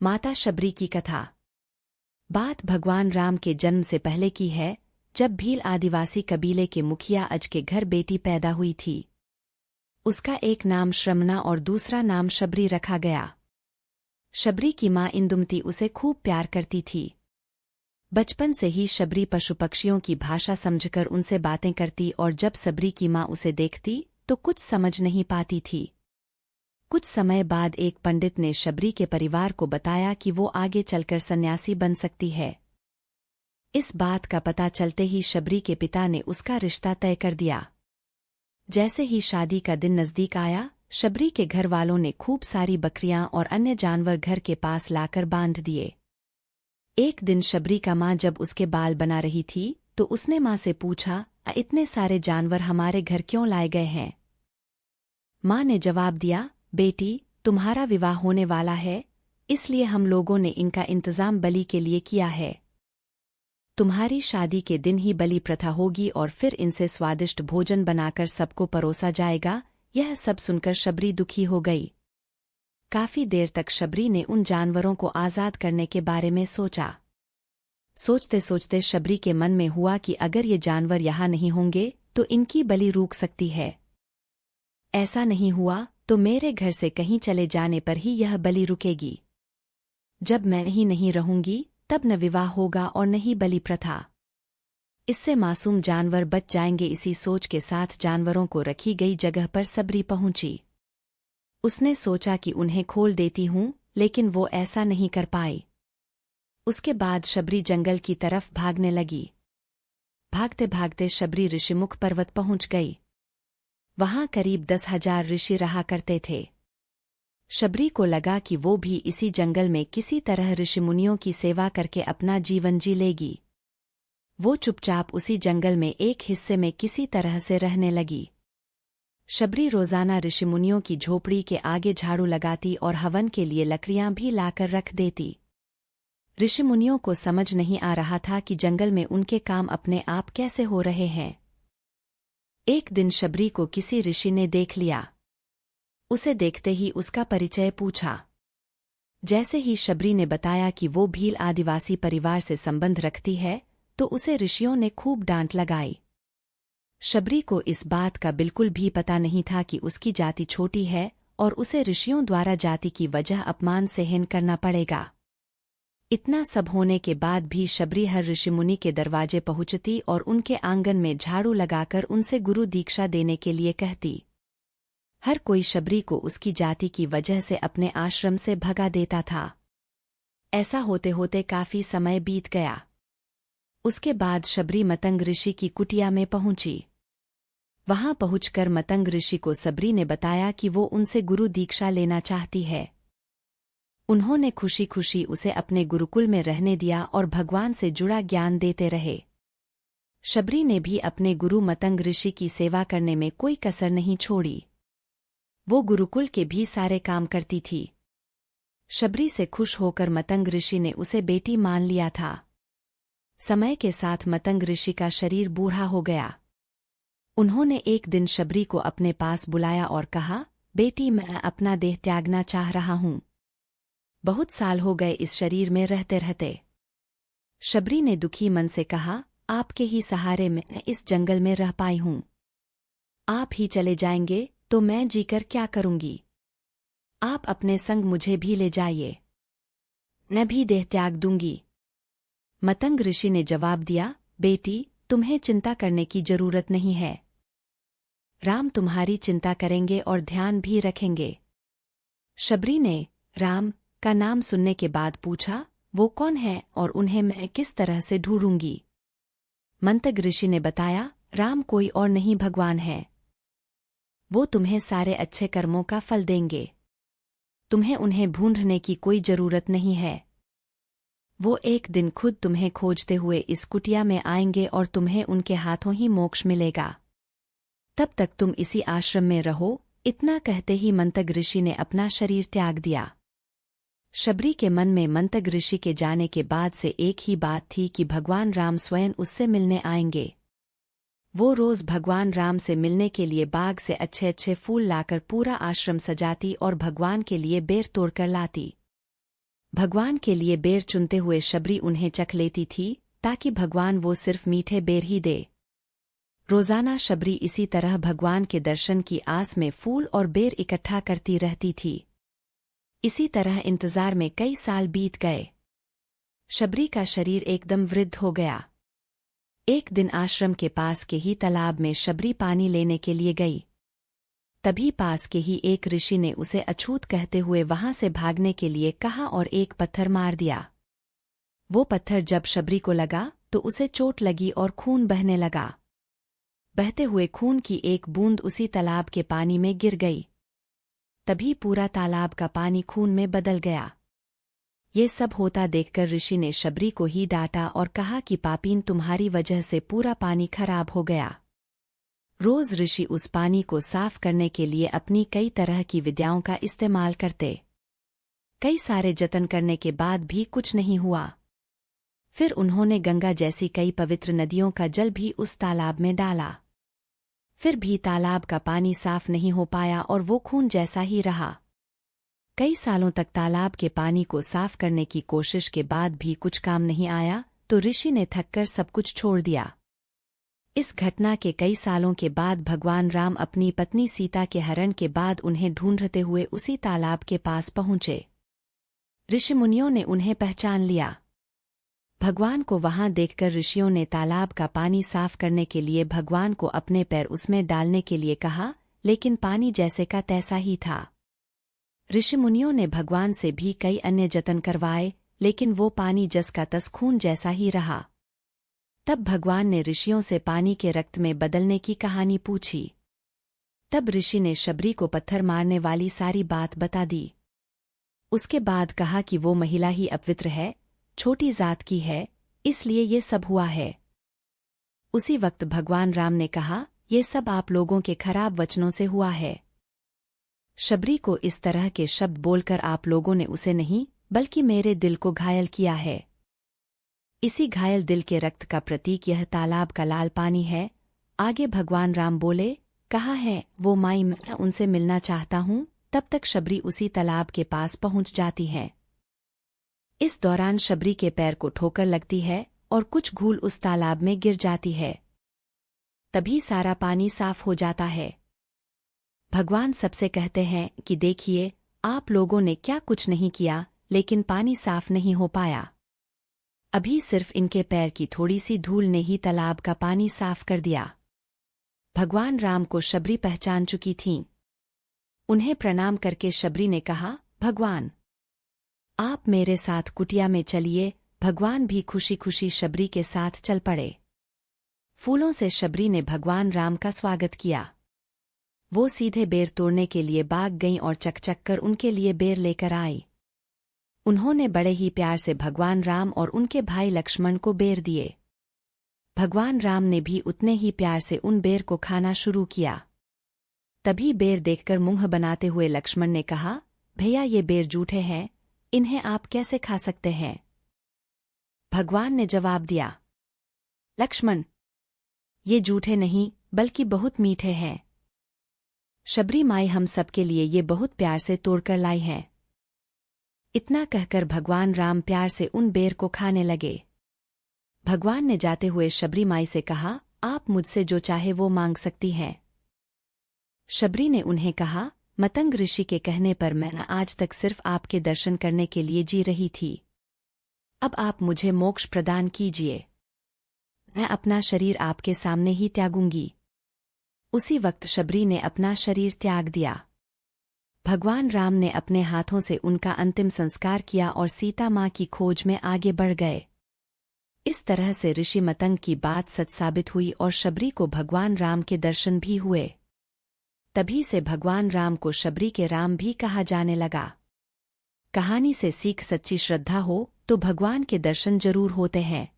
माता शबरी की कथा। बात भगवान राम के जन्म से पहले की है, जब भील आदिवासी कबीले के मुखिया अज के घर बेटी पैदा हुई थी। उसका एक नाम श्रमना और दूसरा नाम शबरी रखा गया। शबरी की माँ इंदुमती उसे खूब प्यार करती थी। बचपन से ही शबरी पशु पक्षियों की भाषा समझकर उनसे बातें करती और जब शबरी की माँ उसे देखती तो कुछ समझ नहीं पाती थी। कुछ समय बाद एक पंडित ने शबरी के परिवार को बताया कि वो आगे चलकर सन्यासी बन सकती है। इस बात का पता चलते ही शबरी के पिता ने उसका रिश्ता तय कर दिया। जैसे ही शादी का दिन नजदीक आया, शबरी के घर वालों ने खूब सारी बकरियां और अन्य जानवर घर के पास लाकर बांध दिए। एक दिन शबरी का माँ जब उसके बाल बना रही थी तो उसने माँ से पूछा, इतने सारे जानवर हमारे घर क्यों लाए गए हैं? माँ ने जवाब दिया, बेटी, तुम्हारा विवाह होने वाला है, इसलिए हम लोगों ने इनका इंतजाम बलि के लिए किया है। तुम्हारी शादी के दिन ही बलि प्रथा होगी और फिर इनसे स्वादिष्ट भोजन बनाकर सबको परोसा जाएगा। यह सब सुनकर शबरी दुखी हो गई। काफी देर तक शबरी ने उन जानवरों को आजाद करने के बारे में सोचा। सोचते सोचते शबरी के मन में हुआ कि अगर ये जानवर यहाँ नहीं होंगे तो इनकी बलि रुक सकती है। ऐसा नहीं हुआ तो मेरे घर से कहीं चले जाने पर ही यह बलि रुकेगी। जब मैं ही नहीं रहूंगी तब न विवाह होगा और न ही बलि प्रथा। इससे मासूम जानवर बच जाएंगे। इसी सोच के साथ जानवरों को रखी गई जगह पर शबरी पहुंची। उसने सोचा कि उन्हें खोल देती हूं, लेकिन वो ऐसा नहीं कर पाई। उसके बाद शबरी जंगल की तरफ भागने लगी। भागते भागते शबरी ऋषिमुख पर्वत पहुंच गई। वहां करीब 10,000 ऋषि रहा करते थे। शबरी को लगा कि वो भी इसी जंगल में किसी तरह ऋषिमुनियों की सेवा करके अपना जीवन जी लेगी। वो चुपचाप उसी जंगल में एक हिस्से में किसी तरह से रहने लगी। शबरी रोजाना ऋषिमुनियों की झोपड़ी के आगे झाड़ू लगाती और हवन के लिए लकड़ियां भी लाकर रख देती। ऋषिमुनियों को समझ नहीं आ रहा था कि जंगल में उनके काम अपने आप कैसे हो रहे हैं। एक दिन शबरी को किसी ऋषि ने देख लिया। उसे देखते ही उसका परिचय पूछा। जैसे ही शबरी ने बताया कि वो भील आदिवासी परिवार से संबंध रखती है तो उसे ऋषियों ने खूब डांट लगाई। शबरी को इस बात का बिल्कुल भी पता नहीं था कि उसकी जाति छोटी है और उसे ऋषियों द्वारा जाति की वजह अपमान सहन करना पड़ेगा। इतना सब होने के बाद भी शबरी हर ऋषिमुनि के दरवाजे पहुंचती और उनके आंगन में झाड़ू लगाकर उनसे गुरु दीक्षा देने के लिए कहती। हर कोई शबरी को उसकी जाति की वजह से अपने आश्रम से भगा देता था। ऐसा होते होते काफी समय बीत गया। उसके बाद शबरी मतंग ऋषि की कुटिया में पहुंची। वहां पहुंचकर मतंग ऋषि को शबरी ने बताया कि वो उनसे गुरु दीक्षा लेना चाहती है। उन्होंने खुशी खुशी उसे अपने गुरुकुल में रहने दिया और भगवान से जुड़ा ज्ञान देते रहे। शबरी ने भी अपने गुरु मतंग ऋषि की सेवा करने में कोई कसर नहीं छोड़ी। वो गुरुकुल के भी सारे काम करती थी। शबरी से खुश होकर मतंग ऋषि ने उसे बेटी मान लिया था। समय के साथ मतंग ऋषि का शरीर बूढ़ा हो गया। उन्होंने एक दिन शबरी को अपने पास बुलाया और कहा, बेटी, मैं अपना देह त्यागना चाह रहा हूं। बहुत साल हो गए इस शरीर में रहते रहते। शबरी ने दुखी मन से कहा, आपके ही सहारे मैं इस जंगल में रह पाई हूं। आप ही चले जाएंगे तो मैं जीकर क्या करूंगी? आप अपने संग मुझे भी ले जाइए, मैं भी देह त्याग दूंगी। मतंग ऋषि ने जवाब दिया, बेटी, तुम्हें चिंता करने की जरूरत नहीं है। राम तुम्हारी चिंता करेंगे और ध्यान भी रखेंगे। शबरी ने राम का नाम सुनने के बाद पूछा, वो कौन है और उन्हें मैं किस तरह से ढूंढूंगी? मंतग ऋषि ने बताया, राम कोई और नहीं भगवान है। वो तुम्हें सारे अच्छे कर्मों का फल देंगे। तुम्हें उन्हें ढूंढने की कोई जरूरत नहीं है। वो एक दिन खुद तुम्हें खोजते हुए इस कुटिया में आएंगे और तुम्हें उनके हाथों ही मोक्ष मिलेगा। तब तक तुम इसी आश्रम में रहो। इतना कहते ही मंतग ऋषि ने अपना शरीर त्याग दिया। शबरी के मन में मंतग ऋषि के जाने के बाद से एक ही बात थी कि भगवान राम स्वयं उससे मिलने आएंगे। वो रोज भगवान राम से मिलने के लिए बाग से अच्छे अच्छे फूल लाकर पूरा आश्रम सजाती और भगवान के लिए बेर तोड़कर लाती। भगवान के लिए बेर चुनते हुए शबरी उन्हें चख लेती थी ताकि भगवान वो सिर्फ मीठे बेर ही दे। रोजाना शबरी इसी तरह भगवान के दर्शन की आस में फूल और बेर इकट्ठा करती रहती थी। इसी तरह इंतजार में कई साल बीत गए। शबरी का शरीर एकदम वृद्ध हो गया। एक दिन आश्रम के पास के ही तालाब में शबरी पानी लेने के लिए गई। तभी पास के ही एक ऋषि ने उसे अछूत कहते हुए वहां से भागने के लिए कहा और एक पत्थर मार दिया। वो पत्थर जब शबरी को लगा तो उसे चोट लगी और खून बहने लगा। बहते हुए खून की एक बूंद उसी तालाब के पानी में गिर गई। तभी पूरा तालाब का पानी खून में बदल गया। ये सब होता देखकर ऋषि ने शबरी को ही डांटा और कहा कि पापीन, तुम्हारी वजह से पूरा पानी खराब हो गया। रोज ऋषि उस पानी को साफ करने के लिए अपनी कई तरह की विद्याओं का इस्तेमाल करते। कई सारे जतन करने के बाद भी कुछ नहीं हुआ। फिर उन्होंने गंगा जैसी कई पवित्र नदियों का जल भी उस तालाब में डाला। फिर भी तालाब का पानी साफ नहीं हो पाया और वो खून जैसा ही रहा। कई सालों तक तालाब के पानी को साफ करने की कोशिश के बाद भी कुछ काम नहीं आया तो ऋषि ने थककर सब कुछ छोड़ दिया। इस घटना के कई सालों के बाद भगवान राम अपनी पत्नी सीता के हरण के बाद उन्हें ढूंढते हुए उसी तालाब के पास पहुंचे। ऋषि मुनियों ने उन्हें पहचान लिया। भगवान को वहां देखकर ऋषियों ने तालाब का पानी साफ करने के लिए भगवान को अपने पैर उसमें डालने के लिए कहा, लेकिन पानी जैसे का तैसा ही था। ऋषि मुनियों ने भगवान से भी कई अन्य जतन करवाए, लेकिन वो पानी जस का तस खून जैसा ही रहा। तब भगवान ने ऋषियों से पानी के रक्त में बदलने की कहानी पूछी। तब ऋषि ने शबरी को पत्थर मारने वाली सारी बात बता दी। उसके बाद कहा कि वो महिला ही अपवित्र है, छोटी जात की है, इसलिए ये सब हुआ है। उसी वक्त भगवान राम ने कहा, ये सब आप लोगों के खराब वचनों से हुआ है। शबरी को इस तरह के शब्द बोलकर आप लोगों ने उसे नहीं बल्कि मेरे दिल को घायल किया है। इसी घायल दिल के रक्त का प्रतीक यह तालाब का लाल पानी है। आगे भगवान राम बोले, कहा है वो माई, मैं उनसे मिलना चाहता हूँ। तब तक शबरी उसी तालाब के पास पहुंच जाती है। इस दौरान शबरी के पैर को ठोकर लगती है और कुछ घूल उस तालाब में गिर जाती है। तभी सारा पानी साफ हो जाता है। भगवान सबसे कहते हैं कि देखिए, आप लोगों ने क्या कुछ नहीं किया, लेकिन पानी साफ नहीं हो पाया। अभी सिर्फ इनके पैर की थोड़ी सी धूल ने ही तालाब का पानी साफ कर दिया। भगवान राम को शबरी पहचान चुकी थीं। उन्हें प्रणाम करके शबरी ने कहा, भगवान, आप मेरे साथ कुटिया में चलिए। भगवान भी खुशी खुशी शबरी के साथ चल पड़े। फूलों से शबरी ने भगवान राम का स्वागत किया। वो सीधे बेर तोड़ने के लिए बाग गईं और चक कर उनके लिए बेर लेकर आई। उन्होंने बड़े ही प्यार से भगवान राम और उनके भाई लक्ष्मण को बेर दिए। भगवान राम ने भी उतने ही प्यार से उन बेर को खाना शुरू किया। तभी बेर देखकर मुंह बनाते हुए लक्ष्मण ने कहा, भैया ये बेर जूठे हैं, इन्हें आप कैसे खा सकते हैं? भगवान ने जवाब दिया, लक्ष्मण, ये जूठे नहीं बल्कि बहुत मीठे हैं। शबरी माई हम सबके लिए ये बहुत प्यार से तोड़कर लाई हैं। इतना कहकर भगवान राम प्यार से उन बेर को खाने लगे। भगवान ने जाते हुए शबरी माई से कहा, आप मुझसे जो चाहे वो मांग सकती हैं। शबरी ने उन्हें कहा, मतंग ऋषि के कहने पर मैं आज तक सिर्फ आपके दर्शन करने के लिए जी रही थी। अब आप मुझे मोक्ष प्रदान कीजिए। मैं अपना शरीर आपके सामने ही त्यागूंगी। उसी वक्त शबरी ने अपना शरीर त्याग दिया। भगवान राम ने अपने हाथों से उनका अंतिम संस्कार किया और सीता माँ की खोज में आगे बढ़ गए। इस तरह से ऋषि मतंग की बात सच साबित हुई और शबरी को भगवान राम के दर्शन भी हुए। तभी से भगवान राम को शबरी के राम भी कहा जाने लगा। कहानी से सीख, सच्ची श्रद्धा हो तो भगवान के दर्शन जरूर होते हैं।